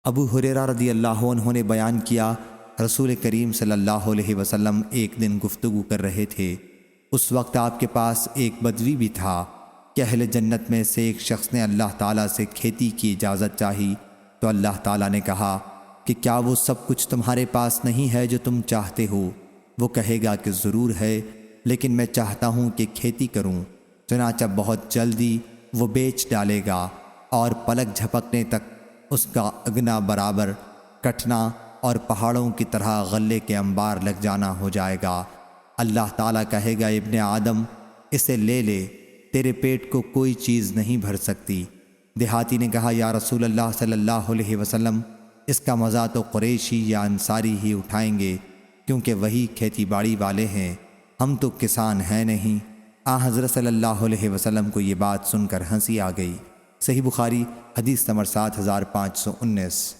ابو ہریرہ رضی اللہ عنہ نے بیان کیا، رسول کریم صلی اللہ علیہ وسلم ایک دن گفتگو کر رہے تھے۔ اس وقت آپ کے پاس ایک بدوی بھی تھا کہ اہل جنت میں سے ایک شخص نے اللہ تعالیٰ سے کھیتی کی اجازت چاہی تو اللہ تعالیٰ نے کہا کہ کیا وہ سب کچھ تمہارے پاس نہیں ہے جو تم چاہتے ہو؟ وہ کہے گا کہ ضرور ہے، لیکن میں چاہتا ہوں کہ کھیتی کروں۔ چنانچہ بہت جلدی وہ بیچ ڈالے گا اور پلک جھپکنے تک اس کا اگنا برابر کٹنا اور پہاڑوں کی طرح غلے کے انبار لگ جانا ہو جائے گا۔ اللہ تعالیٰ کہے گا ابن آدم اسے لے لے، تیرے پیٹ کو کوئی چیز نہیں بھر سکتی۔ دیہاتی نے کہا یا رسول اللہ صلی اللہ علیہ وسلم، اس کا مزہ تو قریشی یا انصاری ہی اٹھائیں گے، کیونکہ وہی کھیتی باڑی والے ہیں، ہم تو کسان ہیں نہیں۔ حضرت صلی اللہ علیہ وسلم کو یہ بات سن کر ہنسی آ گئی۔ صحیح بخاری حدیث نمبر 7519۔